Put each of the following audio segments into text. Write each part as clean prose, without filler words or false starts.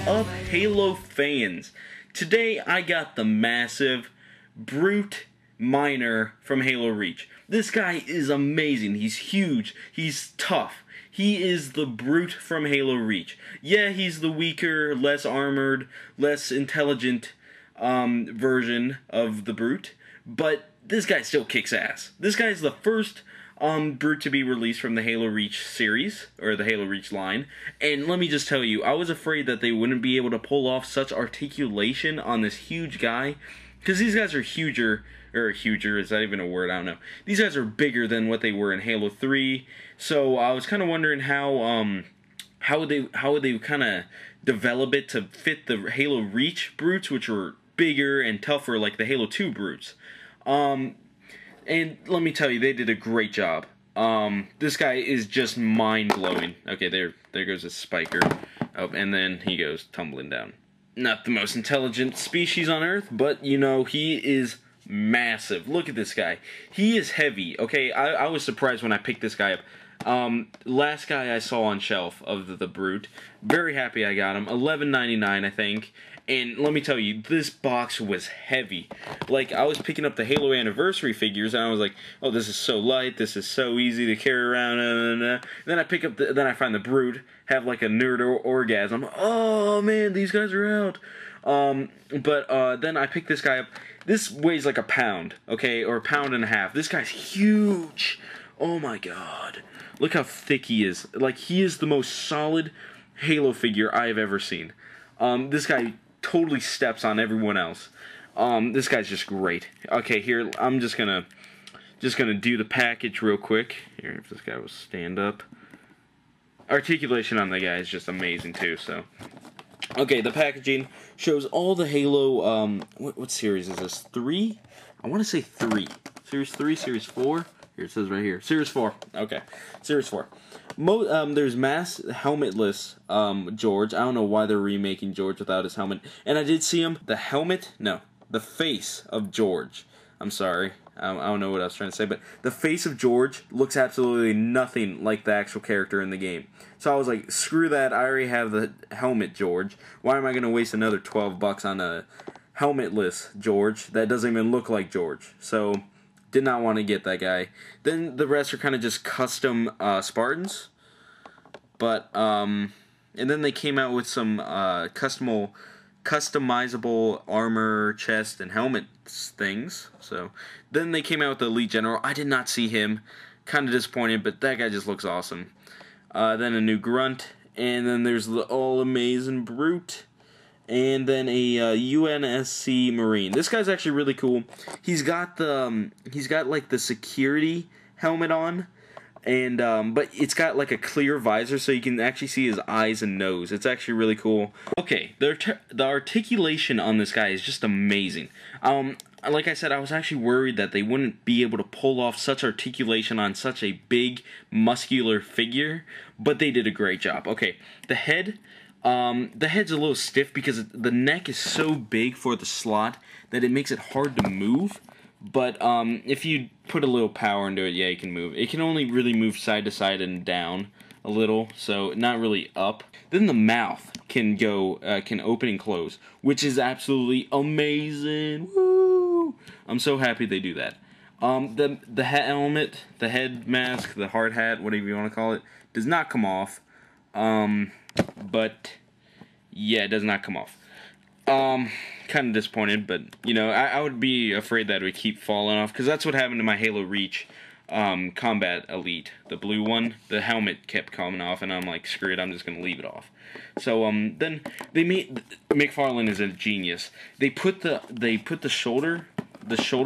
up, Halo fans? Today I got the massive Brute Miner from Halo Reach. This guy is amazing. He's huge. He's tough. He is the Brute from Halo Reach. Yeah, he's the weaker, less armored, less intelligent version of the Brute, but this guy still kicks ass. This guy is the first Brute to be released from the Halo Reach series, or the Halo Reach line, and let me just tell you, I was afraid that they wouldn't be able to pull off such articulation on this huge guy, because these guys are huger, is that even a word? I don't know. These guys are bigger than what they were in Halo 3, so I was kind of wondering how would they kind of develop it to fit the Halo Reach Brutes, which were bigger and tougher like the Halo 2 Brutes. And let me tell you, they did a great job. This guy is just mind-blowing. Okay, there goes a spiker. Oh, and then he goes tumbling down. Not the most intelligent species on Earth, but, you know, he is massive. Look at this guy. He is heavy. Okay, I was surprised when I picked this guy up. Last guy I saw on shelf of the Brute. Very happy I got him. $11.99, I think. And let me tell you, this box was heavy. Like, I was picking up the Halo Anniversary figures, and I was like, oh, this is so light, this is so easy to carry around, Then I pick up then I find the Brute, have like a nerd orgasm. Oh, man, these guys are out. Then I pick this guy up. This weighs like a pound, okay, or a pound and a half. This guy's huge. Oh, my God. Look how thick he is. Like, he is the most solid Halo figure I've ever seen. This guy totally steps on everyone else. This guy's just great. Okay, here, I'm just gonna do the package real quick. Here, if this guy will stand up. Articulation on the guy is just amazing too, so. Okay, the packaging shows all the Halo, what series is this? 3? I want to say 3. Series 3, Series 4? Here, it says right here. Series 4. Okay, Series 4. There's mass helmetless George. I don't know why they're remaking George without his helmet. And I did see him. The face of George. I'm sorry. I don't know what I was trying to say, but the face of George looks absolutely nothing like the actual character in the game. So I was like, screw that. I already have the helmet George. Why am I going to waste another $12 on a helmetless George that doesn't even look like George? So did not want to get that guy. Then the rest are kind of just custom Spartans. But, and then they came out with some customizable armor, chest, and helmet things. So, then they came out with the Elite General. I did not see him. Kind of disappointed, but that guy just looks awesome. Then a new Grunt. And then there's the all-amazing Brute. And then a UNSC Marine. This guy's actually really cool. He's got like the security helmet on, and but it's got like a clear visor, so you can actually see his eyes and nose. It's actually really cool. Okay, the articulation on this guy is just amazing. Like I said, I was actually worried that they wouldn't be able to pull off such articulation on such a big, muscular figure, but they did a great job. Okay, the head's a little stiff because the neck is so big for the slot that it makes it hard to move. But if you put a little power into it, yeah, you can move. It can only really move side to side and down a little, so not really up. Then the mouth can open and close, which is absolutely amazing. Woo! I'm so happy they do that. The helmet, the head mask, the hard hat, whatever you want to call it, does not come off. But yeah, it does not come off. Kind of disappointed, but you know, I would be afraid that it would keep falling off, because that's what happened to my Halo Reach Combat Elite, the blue one. The helmet kept coming off, and I'm like, screw it, I'm just gonna leave it off. So then they made McFarlane is a genius. They put the shoulder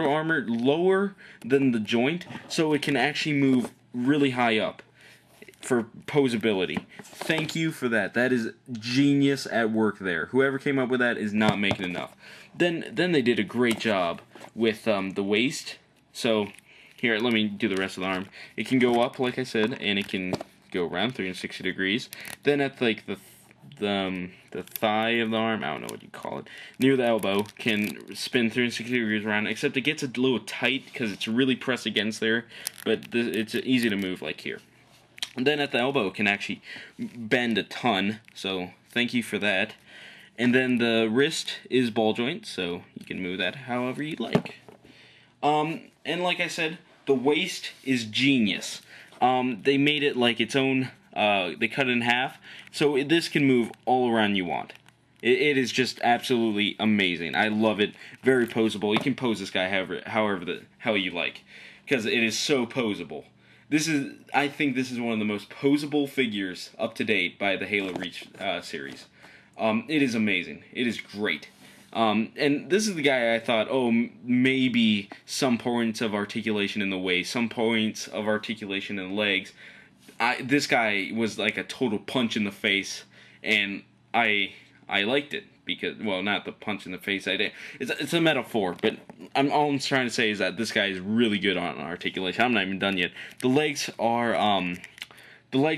armor lower than the joint, so it can actually move really high up for posability. Thank you for that. That is genius at work there. Whoever came up with that is not making enough. Then they did a great job with the waist. So here, let me do the rest of the arm. It can go up, like I said, and it can go around 360 degrees. Then at like the thigh of the arm, I don't know what you call it, near the elbow, can spin 360 degrees around, except it gets a little tight because it's really pressed against there, but it's easy to move like here. And then at the elbow, it can actually bend a ton, so thank you for that. And then the wrist is ball joint, so you can move that however you like. And like I said, the waist is genius. They made it like its own, they cut it in half, so this can move all around you want. It is just absolutely amazing. I love it. Very posable. You can pose this guy how you like, because it is so posable. I think this is one of the most posable figures up to date by the Halo Reach series. It is amazing. It is great. And this is the guy I thought, oh, maybe some points of articulation in the waist, some points of articulation in the legs. This guy was like a total punch in the face, and I liked it because, well, not the punch in the face. It's a metaphor, but all I'm trying to say is that this guy is really good on articulation. I'm not even done yet. The legs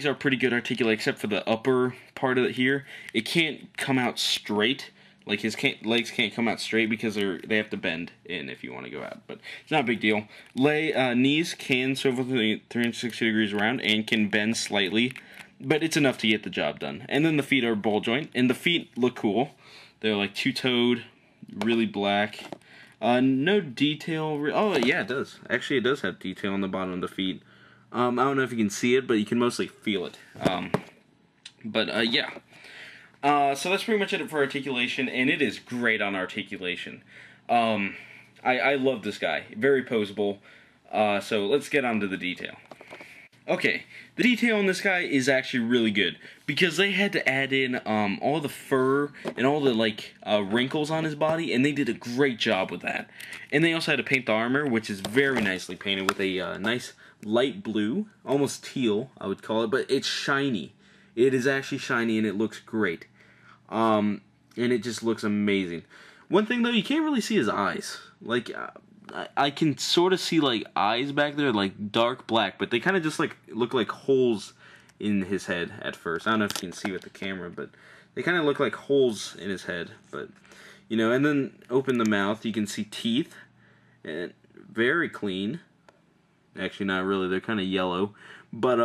are pretty good articulate, except for the upper part of it here. It can't come out straight. Like his legs can't come out straight because they have to bend in if you want to go out. But it's not a big deal. Knees can swivel 360 degrees around and can bend slightly, but it's enough to get the job done. And then the feet are ball joint, and the feet look cool. They're like two-toed, really black. No detail. Oh yeah, it does. Actually, it does have detail on the bottom of the feet. I don't know if you can see it, but you can mostly feel it. Yeah. So that's pretty much it for articulation, and it is great on articulation. I love this guy. Very posable. So let's get on to the detail. Okay, the detail on this guy is actually really good, because they had to add in all the fur and all the wrinkles on his body, and they did a great job with that. And they also had to paint the armor, which is very nicely painted with a nice light blue, almost teal, I would call it, but it's shiny. It is actually shiny, and it looks great. And it just looks amazing. One thing, though, you can't really see his eyes. Like, I can sort of see, like, eyes back there, like, dark black, but they kind of just, like, look like holes in his head at first. I don't know if you can see with the camera, but they kind of look like holes in his head. But, you know, and then open the mouth, you can see teeth, and very clean. Actually, not really. They're kind of yellow. But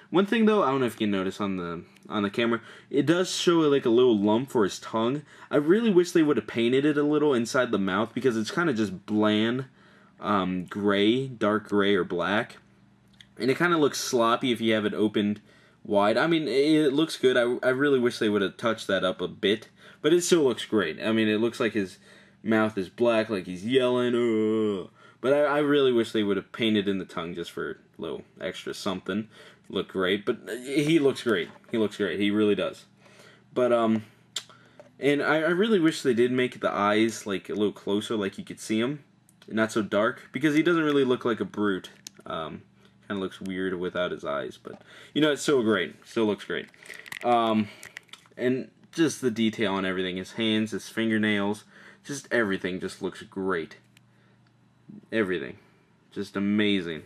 one thing though, I don't know if you can notice on the camera, it does show like a little lump for his tongue. I really wish they would have painted it a little inside the mouth, because it's kind of just bland, gray, dark gray or black, and it kind of looks sloppy if you have it opened wide. I mean, it looks good. I really wish they would have touched that up a bit, but it still looks great. I mean, it looks like his mouth is black, like he's yelling. Ugh. But I really wish they would have painted in the tongue just for a little extra something. Look great, but he looks great. He looks great. He really does. But, and I really wish they did make the eyes, like, a little closer, like you could see them. Not so dark, because he doesn't really look like a brute. Kind of looks weird without his eyes, but, you know, it's still great. Still looks great. And just the detail on everything. His hands, his fingernails, just everything just looks great. Everything. Just amazing.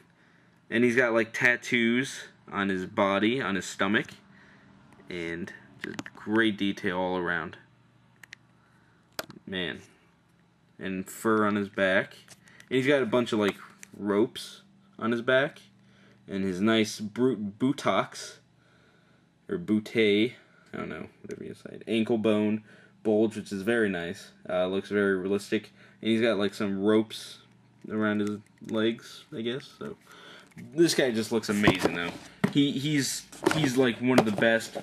And he's got like tattoos on his body, on his stomach, and just great detail all around. Man. And fur on his back. And he's got a bunch of like ropes on his back, and his nice buttocks, or bootay, I don't know, whatever you say, ankle bone bulge, which is very nice. Looks very realistic. And he's got like some ropes around his legs, I guess. So this guy just looks amazing, though. He's like one of the best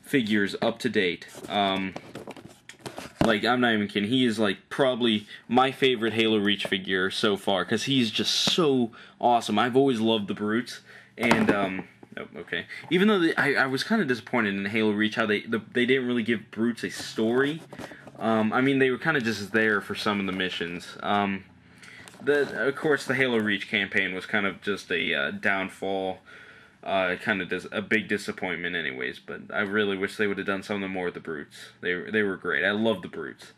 figures up to date. Like, I'm not even kidding. He is like probably my favorite Halo Reach figure so far, because he's just so awesome. I've always loved the brutes, and oh, okay. Even though I was kind of disappointed in Halo Reach how they didn't really give brutes a story. I mean, they were kind of just there for some of the missions. Of course, the Halo Reach campaign was kind of just a downfall, kind of a big disappointment anyways, but I really wish they would have done something more with the brutes. They were great. I love the brutes.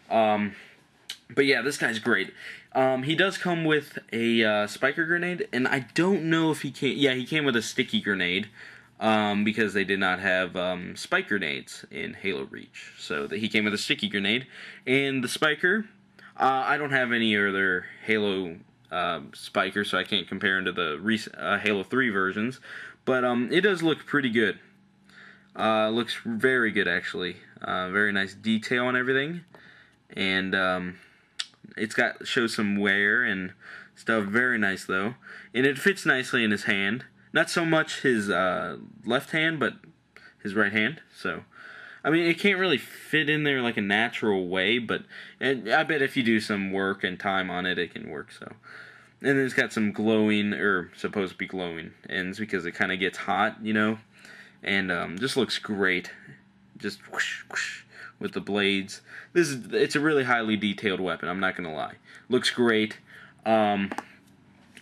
But yeah, this guy's great. He does come with a spiker grenade, and I don't know if he came... Yeah, he came with a sticky grenade, because they did not have spike grenades in Halo Reach. So he came with a sticky grenade, and the spiker... I don't have any other Halo spiker, so I can't compare them to the recent Halo 3 versions, but it does look pretty good. Looks very good, actually. Very nice detail on everything. And it's got shows some wear and stuff. Very nice, though. And it fits nicely in his hand. Not so much his left hand, but his right hand. So, I mean, it can't really fit in there like a natural way, but I bet if you do some work and time on it, it can work. So, and then it's got some glowing, or supposed to be glowing ends, because it kind of gets hot, you know. And just looks great. Just whoosh, whoosh, with the blades. It's a really highly detailed weapon, I'm not gonna lie. Looks great.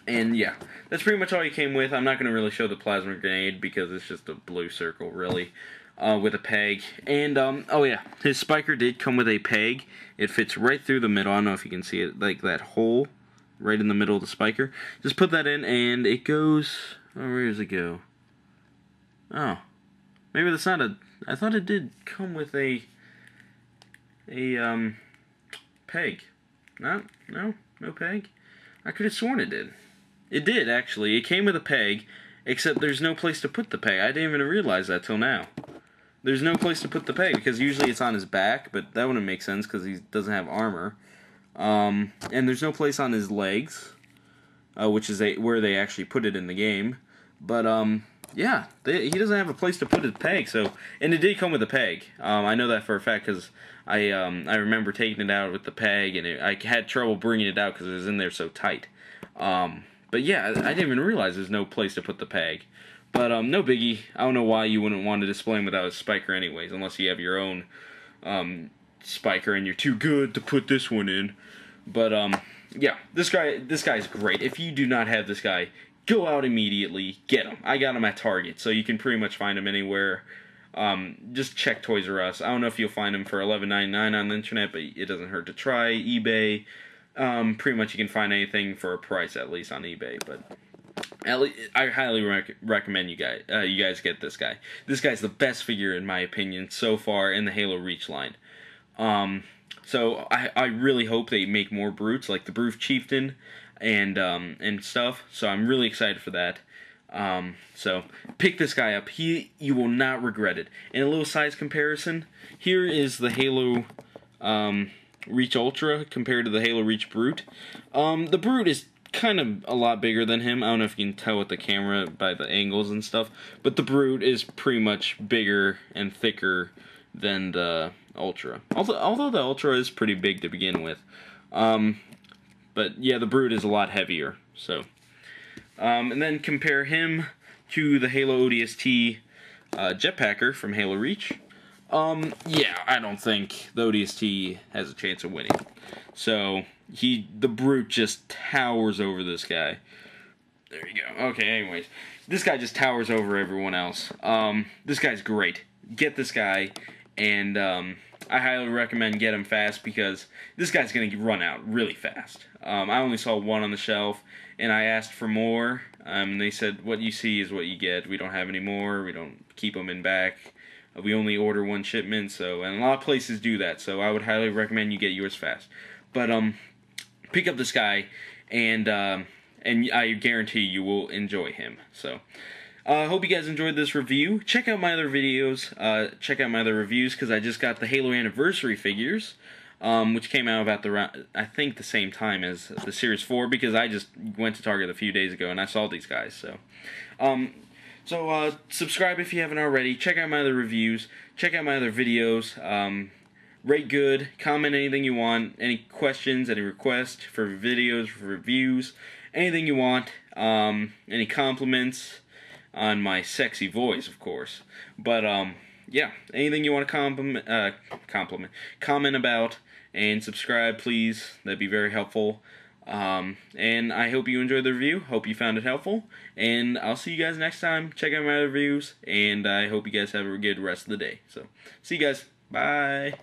And yeah, that's pretty much all he came with. I'm not gonna really show the plasma grenade because it's just a blue circle, really, with a peg. And oh yeah, his spiker did come with a peg. It fits right through the middle. I don't know if you can see it, like that hole right in the middle of the spiker. Just put that in, and it goes. Oh, where does it go? Oh, maybe that's not a. I thought it did come with a peg. No peg. I could have sworn it did. It did, actually. It came with a peg, except there's no place to put the peg. I didn't even realize that till now. There's no place to put the peg, because usually it's on his back, but that wouldn't make sense because he doesn't have armor. And there's no place on his legs, which is where they actually put it in the game. But, yeah, he doesn't have a place to put his peg, so, and it did come with a peg. I know that for a fact because I remember taking it out with the peg, and I had trouble bringing it out because it was in there so tight. But yeah, I didn't even realize there's no place to put the peg. But no biggie. I don't know why you wouldn't want to display him without a spiker anyways, unless you have your own spiker and you're too good to put this one in. But yeah, this guy's great. If you do not have this guy, go out immediately, get him. I got him at Target, so you can pretty much find him anywhere. Just check Toys R Us. I don't know if you'll find him for $11.99 on the internet, but it doesn't hurt to try. eBay. Pretty much you can find anything for a price, at least on eBay, but at least, I highly recommend you guys get this guy. This guy's the best figure, in my opinion, so far in the Halo Reach line. So I really hope they make more brutes, like the Brute Chieftain and stuff, so I'm really excited for that. So pick this guy up. You will not regret it. In a little size comparison, here is the Halo Reach Ultra compared to the Halo Reach Brute. The Brute is kind of a lot bigger than him. I don't know if you can tell with the camera by the angles and stuff, but the Brute is pretty much bigger and thicker than the Ultra. Although the Ultra is pretty big to begin with. But yeah, the Brute is a lot heavier. So, and then compare him to the Halo ODST Jetpacker from Halo Reach. Yeah, I don't think the ODST has a chance of winning. So, the Brute just towers over this guy. There you go. Okay, anyways. This guy just towers over everyone else. This guy's great. Get this guy, and, I highly recommend get him fast because this guy's going to run out really fast. I only saw one on the shelf, and I asked for more, and they said, what you see is what you get. We don't have any more. We don't keep them in back. We only order one shipment, so, and a lot of places do that, so I would highly recommend you get yours fast. But, pick up this guy, and I guarantee you will enjoy him. So, I hope you guys enjoyed this review. Check out my other videos, check out my other reviews, because I just got the Halo Anniversary figures, which came out about I think the same time as the Series 4, because I just went to Target a few days ago, and I saw these guys, so, subscribe if you haven't already. Check out my other reviews. Check out my other videos. Rate good. Comment anything you want. Any questions, any requests for videos, for reviews, anything you want. Any compliments on my sexy voice, of course. But, yeah, anything you want to comment about, and subscribe, please. That'd be very helpful. And I hope you enjoyed the review. Hope you found it helpful. And I'll see you guys next time. Check out my reviews. And I hope you guys have a good rest of the day. So, see you guys. Bye.